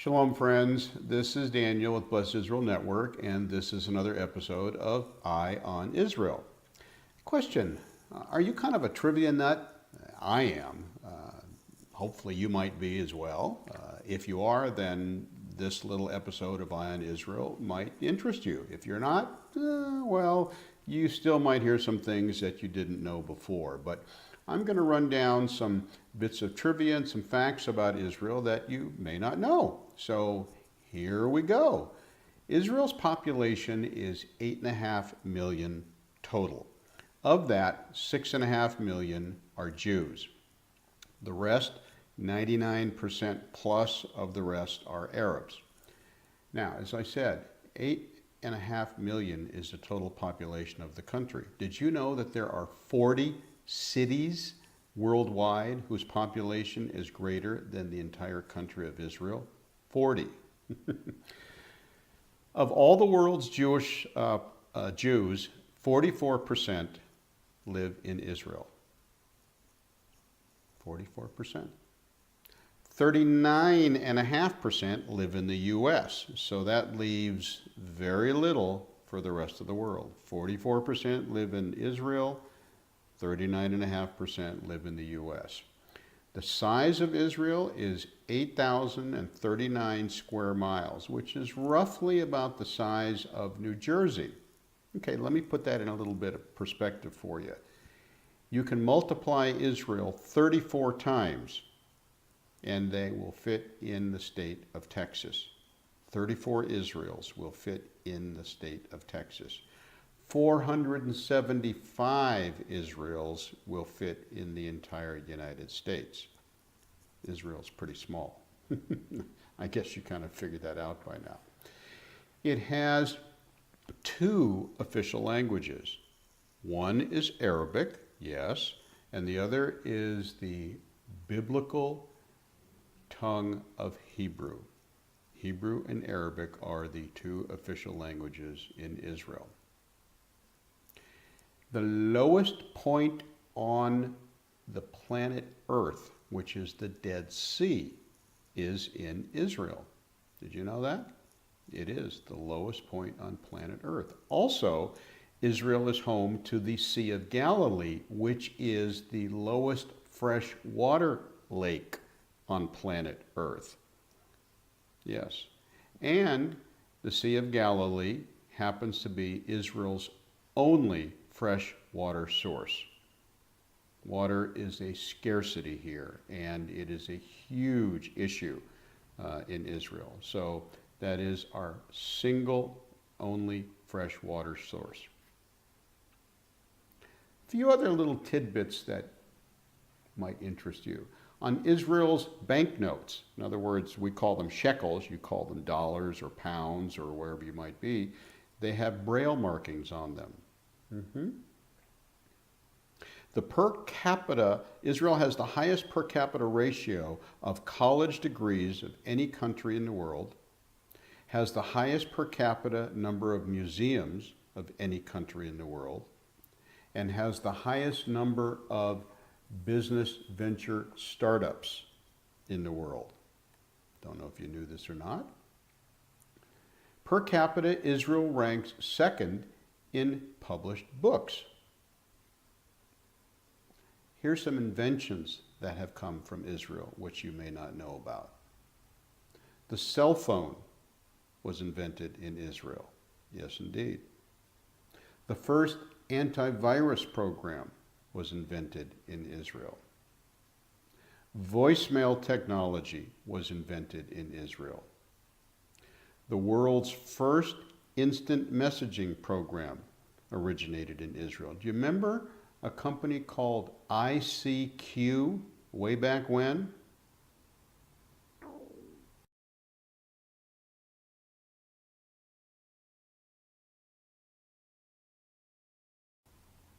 Shalom, friends. This is Daniel with Blessed Israel Network, and this is another episode of Eye on Israel. Question: are you kind of a trivia nut? I am. Hopefully, you might be as well. If you are, then this little episode of Eye on Israel might interest you. If you're not, well, you still might hear some things that you didn't know before. But I'm going to run down some bits of trivia and some facts about Israel that you may not know. So here we go. Israel's population is 8.5 million total. Of that, 6.5 million are Jews. The rest, 99% plus of the rest, are Arabs. Now, as I said, 8.5 million is the total population of the country. Did you know that there are 40 cities worldwide whose population is greater than the entire country of Israel? 40. Of all the world's Jews, 44% live in Israel. 44%. 39.5% live in the U.S., so that leaves very little for the rest of the world. 44% live in Israel, 39.5% live in the U.S. The size of Israel is 8,039 square miles, which is roughly about the size of New Jersey. Okay, let me put that in a little bit of perspective for you. You can multiply Israel 34 times, and they will fit in the state of Texas. 34 Israels will fit in the state of Texas. 475 Israels will fit in the entire United States. Israel's pretty small. I guess you kind of figured that out by now. It has two official languages. One is Arabic, yes, and the other is the biblical tongue of Hebrew. Hebrew and Arabic are the two official languages in Israel. The lowest point on the planet Earth, which is the Dead Sea, is in Israel. Did you know that? It is the lowest point on planet Earth. Also, Israel is home to the Sea of Galilee, which is the lowest freshwater lake on planet Earth. Yes. And the Sea of Galilee happens to be Israel's only fresh water source. Water is a scarcity here, and it is a huge issue in Israel. So that is our single only fresh water source. A few other little tidbits that might interest you. On Israel's banknotes, in other words, we call them shekels, you call them dollars or pounds or wherever you might be, they have braille markings on them. The per capita, Israel has the highest per capita ratio of college degrees of any country in the world, has the highest per capita number of museums of any country in the world, and has the highest number of business venture startups in the world. Don't know if you knew this or not. Per capita, Israel ranks second in published books. Here's some inventions that have come from Israel, which you may not know about. The cell phone was invented in Israel. Yes, indeed. The first antivirus program was invented in Israel. Voicemail technology was invented in Israel. The world's first instant messaging program originated in Israel. Do you remember a company called ICQ way back when?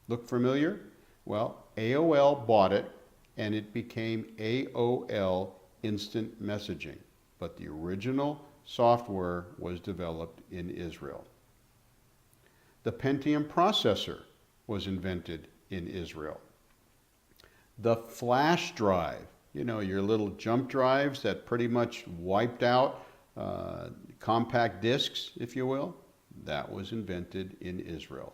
Look familiar? Well, AOL bought it and it became AOL Instant Messaging. But the original software was developed in Israel. The Pentium processor was invented in Israel. The flash drive, you know, your little jump drives that pretty much wiped out compact discs, if you will, that was invented in Israel.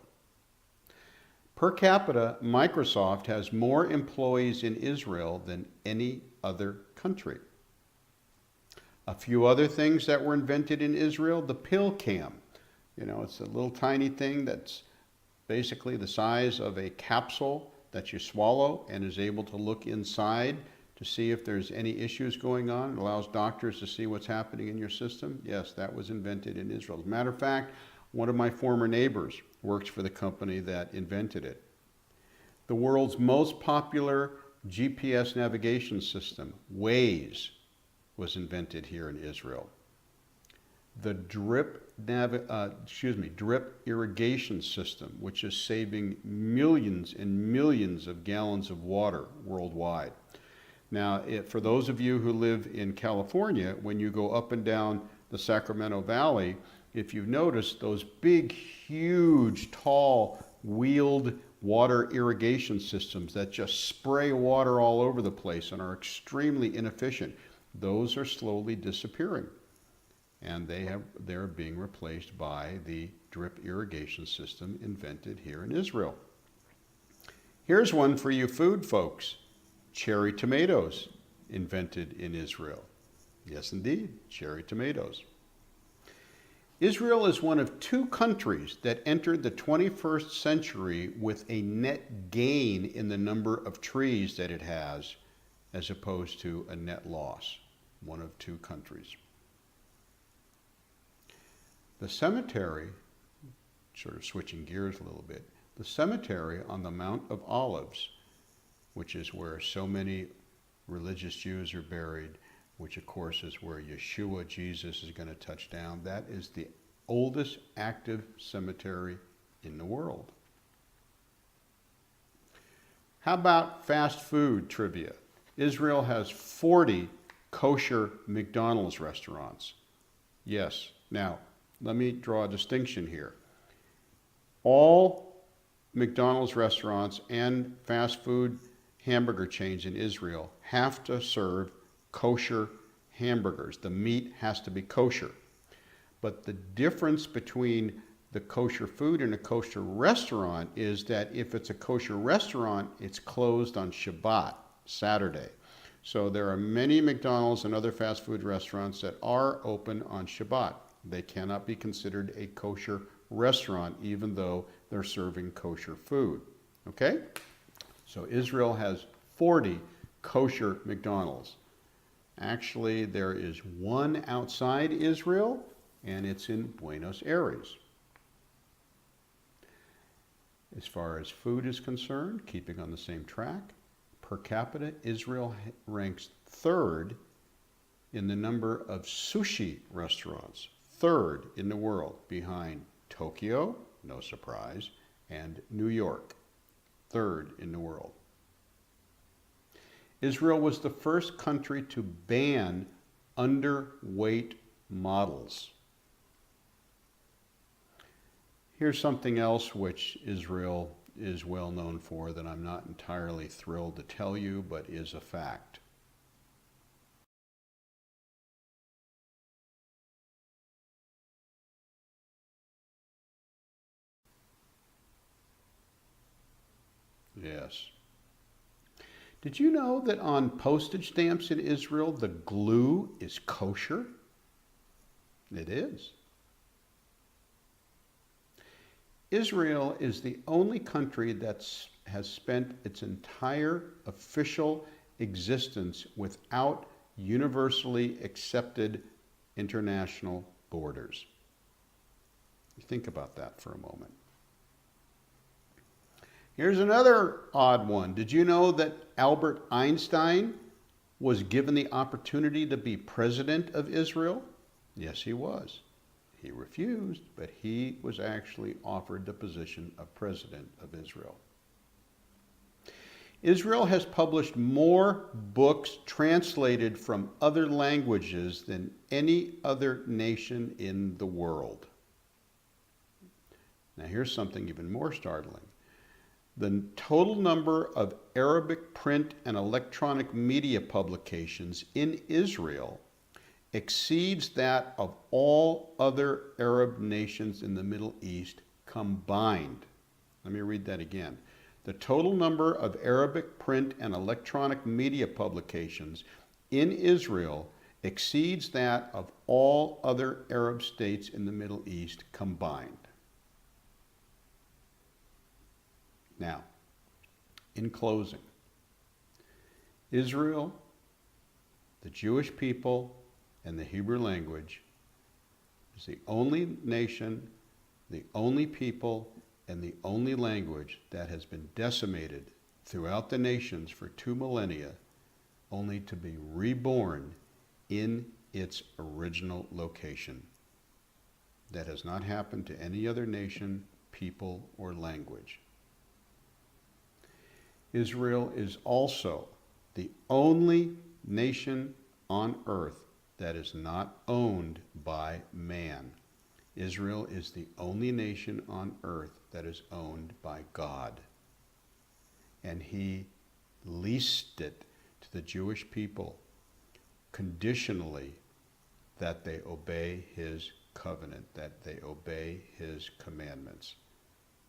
Per capita, Microsoft has more employees in Israel than any other country. A few other things that were invented in Israel, the pill cam. You know, it's a little tiny thing that's basically the size of a capsule that you swallow and is able to look inside to see if there's any issues going on. It allows doctors to see what's happening in your system. Yes, that was invented in Israel. As a matter of fact, one of my former neighbors works for the company that invented it. The world's most popular GPS navigation system, Waze, was invented here in Israel. The drip irrigation system, which is saving millions and millions of gallons of water worldwide. Now, for those of you who live in California, when you go up and down the Sacramento Valley, if you've noticed those big, huge, tall, wheeled water irrigation systems that just spray water all over the place and are extremely inefficient, those are slowly disappearing. And they're being replaced by the drip irrigation system invented here in Israel. Here's one for you food folks. Cherry tomatoes, invented in Israel. Yes, indeed, cherry tomatoes. Israel is one of 2 countries that entered the 21st century with a net gain in the number of trees that it has, as opposed to a net loss. One of 2 countries. The cemetery, sort of switching gears a little bit, the cemetery on the Mount of Olives, which is where so many religious Jews are buried, which of course is where Yeshua, Jesus, is going to touch down. That is the oldest active cemetery in the world. How about fast food trivia? Israel has 40 kosher McDonald's restaurants. Yes. Now, let me draw a distinction here. All McDonald's restaurants and fast food hamburger chains in Israel have to serve kosher hamburgers. The meat has to be kosher. But the difference between the kosher food and a kosher restaurant is that if it's a kosher restaurant, it's closed on Shabbat, Saturday. So there are many McDonald's and other fast food restaurants that are open on Shabbat. They cannot be considered a kosher restaurant even though they're serving kosher food. Okay? So Israel has 40 kosher McDonald's. Actually, there is one outside Israel, and it's in Buenos Aires. As far as food is concerned, keeping on the same track, per capita, Israel ranks 3rd in the number of sushi restaurants, 3rd in the world, behind Tokyo, no surprise, and New York, 3rd in the world. Israel was the first country to ban underweight models. Here's something else which Israel is well known for that I'm not entirely thrilled to tell you, but is a fact. Yes. Did you know that on postage stamps in Israel, the glue is kosher? It is. Israel is the only country that has spent its entire official existence without universally accepted international borders. Think about that for a moment. Here's another odd one. Did you know that Albert Einstein was given the opportunity to be president of Israel? Yes, he was. He refused, but he was actually offered the position of president of Israel. Israel has published more books translated from other languages than any other nation in the world. Now here's something even more startling. The total number of Arabic print and electronic media publications in Israel exceeds that of all other Arab nations in the Middle East combined. Let me read that again. The total number of Arabic print and electronic media publications in Israel exceeds that of all other Arab states in the Middle East combined. Now, in closing, Israel, the Jewish people, and the Hebrew language is the only nation, the only people, and the only language that has been decimated throughout the nations for 2 millennia, only to be reborn in its original location. That has not happened to any other nation, people, or language. Israel is also the only nation on earth that is not owned by man. Israel is the only nation on earth that is owned by God. And he leased it to the Jewish people conditionally that they obey his covenant, that they obey his commandments.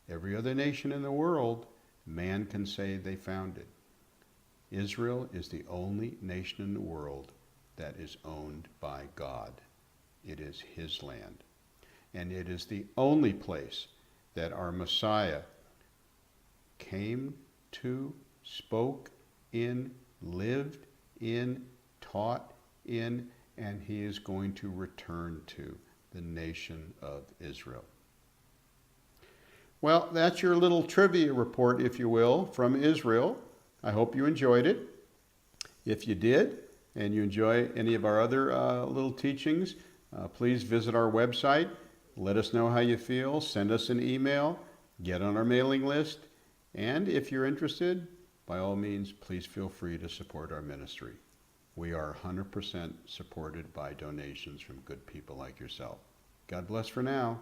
Every other nation in the world, man can say they founded. Israel is the only nation in the world that is owned by God. It is his land. And it is the only place that our Messiah came to, spoke in, lived in, taught in, and he is going to return to, the nation of Israel. Well, that's your little trivia report, if you will, from Israel. I hope you enjoyed it. If you did, and you enjoy any of our other little teachings, please visit our website. Let us know how you feel. Send us an email. Get on our mailing list. And if you're interested, by all means, please feel free to support our ministry. We are 100% supported by donations from good people like yourself. God bless for now.